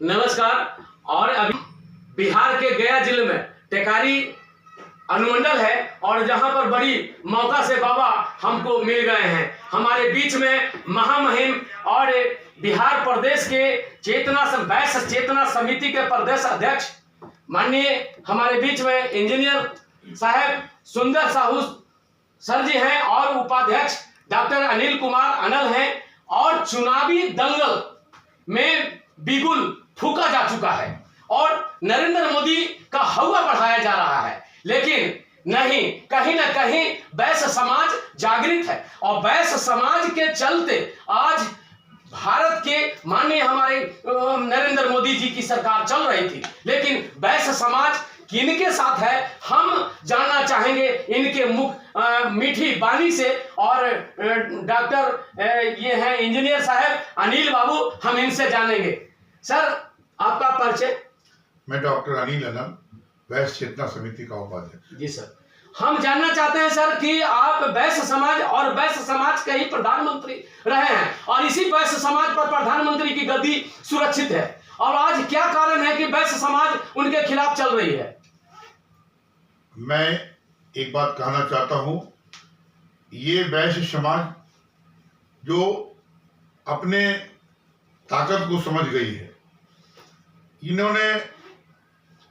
नमस्कार। और अभी बिहार के गया जिले में टेकारी अनुमंडल है और जहां पर बड़ी मौका से बाबा हमको मिल गए हैं। हमारे बीच में महामहिम और बिहार प्रदेश के चेतना समिति के प्रदेश अध्यक्ष माननीय हमारे बीच में इंजीनियर साहब सुंदर साहू सर जी हैं और उपाध्यक्ष डॉक्टर अनिल कुमार अनल हैं। और चुनावी दंगल में बिगुल फूका जा चुका है और नरेंद्र मोदी का हवा बढ़ाया जा रहा है, लेकिन नहीं, कहीं ना कहीं वैश्य समाज जागृत है और वैश्य समाज के चलते आज भारत के माननीय हमारे नरेंद्र मोदी जी की सरकार चल रही थी, लेकिन वैश्य समाज किनके साथ है हम जानना चाहेंगे इनके मुख मीठी वाणी से। और डॉक्टर ये हैं इंजीनियर साहब अनिल बाबू, हम इनसे जानेंगे। सर आपका परिचय। मैं डॉक्टर अनिल अनल, वैश्य चेतना समिति का उपाध्यक्ष। जी सर, हम जानना चाहते हैं सर कि आप वैश्य समाज और वैश्य समाज के ही प्रधानमंत्री रहे हैं और इसी वैश्य समाज पर प्रधानमंत्री की गद्दी सुरक्षित है, और आज क्या कारण है कि वैश्य समाज उनके खिलाफ चल रही है? मैं एक बात कहना चाहता हूं, ये वैश्य समाज जो अपने ताकत को समझ गई है, इन्होंने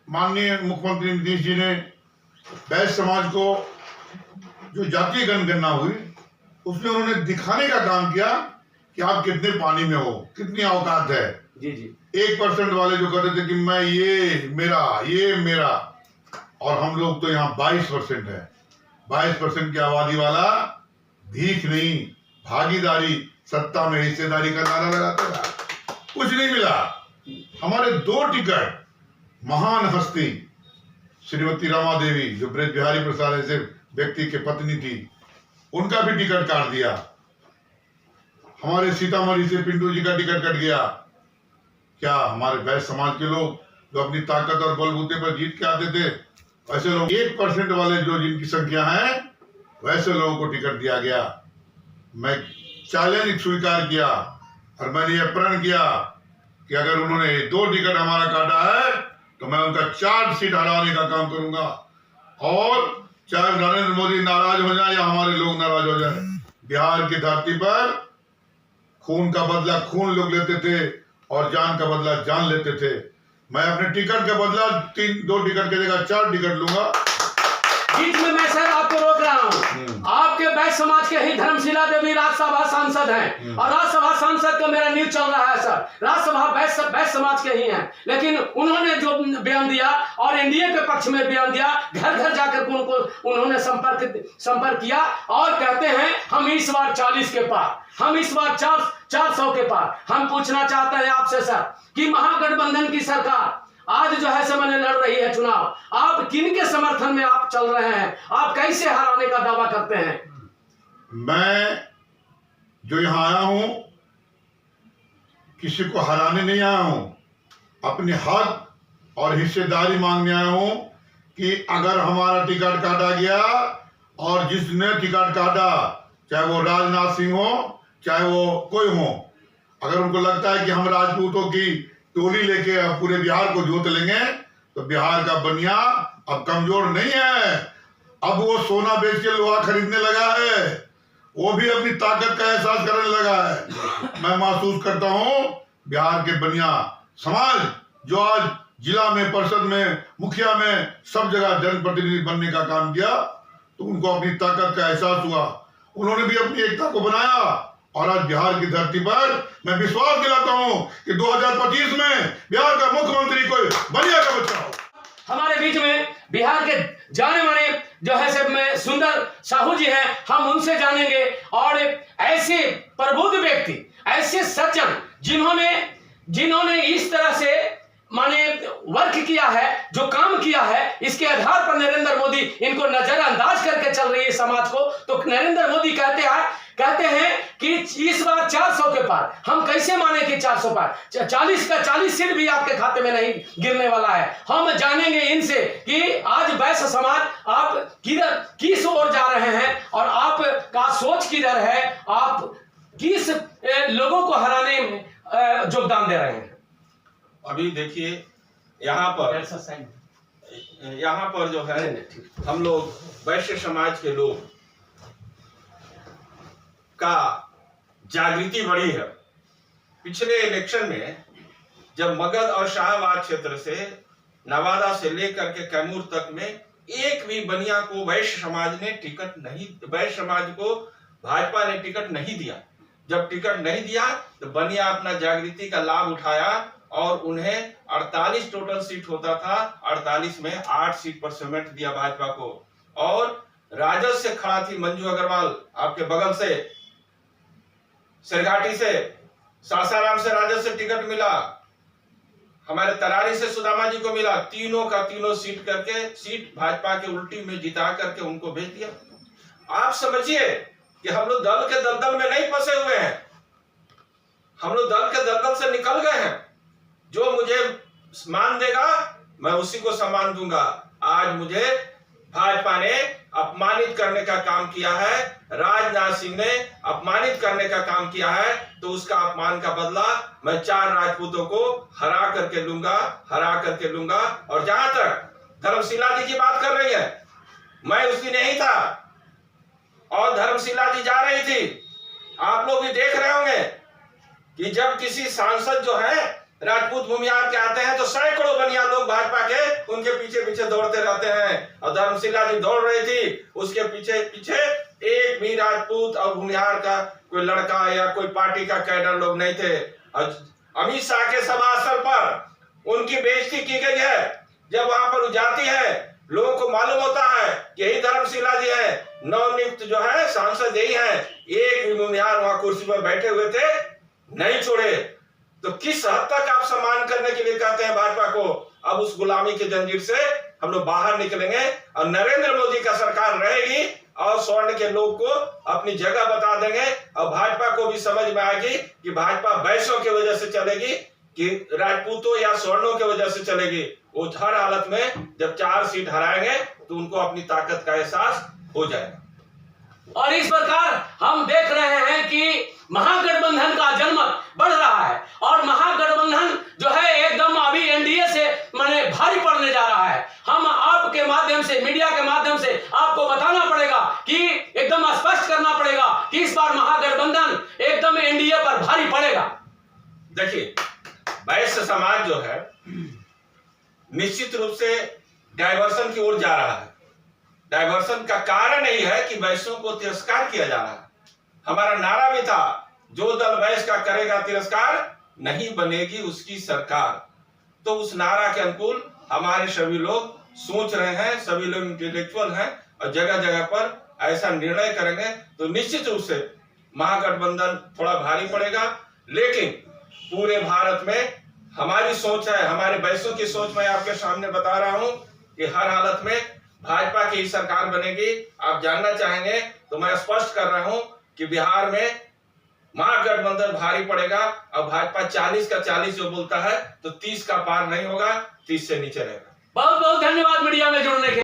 माननीय मुख्यमंत्री नीतीश जी ने वैश्य समाज को जो जातीय जनगणना हुई उसमें उन्होंने दिखाने का काम किया कि आप कितने पानी में हो, कितनी औकात है। जी जी। 1% वाले जो कहते थे कि मैं ये मेरा, और हम लोग तो यहाँ 22% है। 22% की आबादी वाला भीख नहीं, भागीदारी, सत्ता में हिस्सेदारी का नारा लगाता था, कुछ नहीं मिला। हमारे 2 टिकट महान हस्ती श्रीमती रमा देवी जो ब्रज बिहारी प्रसाद ऐसे व्यक्ति के पत्नी थी, उनका भी टिकट काट दिया। हमारे सीतामढ़ी से पिंटू जी का टिकट कट गया। क्या हमारे वैश्य समाज के लोग जो अपनी ताकत और बलबूते पर जीत के आते थे, वैसे लोग 1% वाले जो जिनकी संख्या है वैसे लोगों को टिकट दिया गया। मैं चैलेंज स्वीकार किया और मैंने यह प्रण किया कि अगर उन्होंने 2 टिकट हमारा काटा है तो मैं उनका 4 सीट हराने का काम करूंगा, और चाहे नरेंद्र मोदी नाराज हो जाए या हमारे लोग नाराज हो जाए, बिहार की धरती पर खून का बदला खून लोग लेते थे और जान का बदला जान लेते थे। मैं अपने टिकट का बदला 2 टिकट की जगह 4 टिकट लूंगा। बीच में मैं सर आपको रोक रहा हूँ। आपके वैश्य समाज के ही धर्मशिला देवी राज्यसभा सांसद हैं और राज्यसभा सांसद का मेरा न्यूज चल रहा है सर। राज्यसभा वैश्य समाज के ही हैं, लेकिन उन्होंने जो बयान दिया और एनडीए के पक्ष में बयान दिया, घर घर जाकर उनको उन्होंने संपर्क किया और कहते हैं हम इस बार 40 के पार, हम इस बार 400 के पार। हम पूछना चाहते हैं आपसे सर कि महागठबंधन की सरकार आज जो है समझ लड़ रही है चुनाव, आप किनके समर्थन में आप चल रहे हैं? आप कैसे हराने का दावा करते हैं? मैं जो यहाँ आया हूं किसी को हराने नहीं आया हूं, अपने हक और हिस्सेदारी मांगने आया हूं कि अगर हमारा टिकट काटा गया और जिसने टिकट काटा, चाहे वो राजनाथ सिंह हो चाहे वो कोई हो, अगर उनको लगता है कि हम राजपूतों की टोली लेके पूरे बिहार को जोत लेंगे तो बिहार का बनिया अब कमजोर नहीं है। अब वो सोना बेच के लोहा खरीदने लगा है, वो भी अपनी ताकत का एहसास करने लगा है। मैं महसूस करता हूं बिहार के बनिया समाज जो आज जिला में, परिषद में, मुखिया में, सब जगह जनप्रतिनिधि बनने का काम किया, तो उनको अपनी ताकत का एहसास हुआ, उन्होंने भी अपनी एकता को बनाया। और आज बिहार की धरती पर मैं विश्वास दिलाता हूं कि 2025 में बिहार का मुख्यमंत्री कोई बनिया का बच्चा हो। हमारे बीच में बिहार के जाने माने जो है सब में सुंदर साहू जी हैं, हम उनसे जानेंगे। और ऐसे प्रबुद्ध व्यक्ति, ऐसे सज्जन जिन्होंने इस तरह से माने वर्क किया है, जो काम किया है, इसके आधार पर नरेंद्र मोदी इनको नजरअंदाज करके चल रही है समाज को। तो नरेंद्र मोदी कहते हैं कि इस बार 400 के पार। हम कैसे माने कि 400 पार? 40 का 40 सीट भी आपके खाते में नहीं गिरने वाला है। हम जानेंगे इनसे कि आज वैश्य समाज आप किस ओर जा रहे हैं और आपका सोच किधर है, आप किस लोगों को हराने में योगदान दे रहे हैं? अभी देखिए यहाँ पर जो है हम लोग वैश्य समाज के लोग का जागृति बढ़ी है। पिछले इलेक्शन में जब मगध और शाहबाद क्षेत्र से नवादा से लेकर के कैमूर तक में एक भी बनिया को वैश्य समाज को भाजपा ने टिकट नहीं दिया। जब टिकट नहीं दिया तो बनिया अपना जागृति का लाभ उठाया और उन्हें 48 टोटल सीट होता था, 48 में 8 सीट पर समेट दिया भाजपा को। और राजद से खड़ा थी मंजू अग्रवाल, आपके बगल से सिरघाटी से, सासाराम से राजद से टिकट मिला, हमारे तरारी से सुदामा जी को मिला, तीनों का तीनों सीट भाजपा के उल्टी में जिता करके उनको भेज दिया। आप समझिए कि हम लोग दल के दलदल में नहीं फंसे हुए हैं, हम लोग दल के दलदल से निकल गए हैं। जो मुझे मान देगा मैं उसी को सम्मान दूंगा। आज मुझे भाजपा ने अपमानित करने का काम किया है, राजनाथ सिंह ने अपमानित करने का काम किया है, तो उसका अपमान का बदला मैं 4 राजपूतों को हरा करके लूंगा। और जहां तक धर्मशिला जी की बात कर रही है, मैं उस दिन यही था और धर्मशिला जी जा रही थी। आप लोग भी देख रहे होंगे कि जब किसी सांसद जो है राजपूत भूमिहार के आते हैं तो सैकड़ों बनिया लोग भाजपा के उनके पीछे पीछे दौड़ते रहते हैं। और धर्मशिला जी दौड़ रही थी, उसके पीछे पीछे एक भी राजपूत और भूमिहार का कोई लड़का या कोई पार्टी का कैडर लोग नहीं थे। अमित शाह के सभा स्थल पर उनकी बेइज्जती की गई है। जब वहां पर जाती है, लोगों को मालूम होता है यही धर्मशिला जी है, नवनियुक्त जो है सांसद यही है। एक भी भूमिहार वहां कुर्सी पर बैठे हुए थे, नहीं छोड़े। तो किस हद तक आप सम्मान करने के लिए कहते हैं भाजपा को? अब उस गुलामी के जंजीर से हम लोग बाहर निकलेंगे और नरेंद्र मोदी का सरकार रहेगी और स्वर्ण के लोग को अपनी जगह बता देंगे। और भाजपा को भी समझ में आएगी कि भाजपा वैश्यों की वजह से चलेगी कि राजपूतों या स्वर्णों की वजह से चलेगी। वो हर हालत में जब 4 सीट हराएंगे तो उनको अपनी ताकत का एहसास हो जाएगा। और इस प्रकार हम देख रहे हैं कि महागठबंधन का जनमत बढ़ रहा है और महागठबंधन जो है एकदम अभी एनडीए से माने भारी पड़ने जा रहा है। हम आपके माध्यम से, मीडिया के माध्यम से आपको बताना पड़ेगा कि एकदम स्पष्ट करना पड़ेगा कि इस बार महागठबंधन एकदम एनडीए पर भारी पड़ेगा। देखिए, वैश्य समाज जो है निश्चित रूप से डाइवर्सन की ओर जा रहा है। डाइवर्सन का कारण यही है कि वैश्यों को तिरस्कार किया जा रहा है। हमारा नारा भी था, जो दल वैश्य का करेगा तिरस्कार, नहीं बनेगी उसकी सरकार। तो उस नारा के अनुकूल हमारे सभी लोग सोच रहे हैं, सभी लोग इंटेलेक्चुअल हैं और जगह जगह पर ऐसा निर्णय करेंगे तो निश्चित रूप से महागठबंधन थोड़ा भारी पड़ेगा। लेकिन पूरे भारत में हमारी सोच है, हमारे वैश्यों की सोच मैं आपके सामने बता रहा हूं कि हर हालत में भाजपा की ही सरकार बनेगी। आप जानना चाहेंगे तो मैं स्पष्ट कर रहा हूं कि बिहार में महागठबंधन भारी पड़ेगा और भाजपा 40 का 40 जो बोलता है तो 30 का पार नहीं होगा, 30 से नीचे रहेगा। बहुत बहुत धन्यवाद मीडिया में जुड़ने के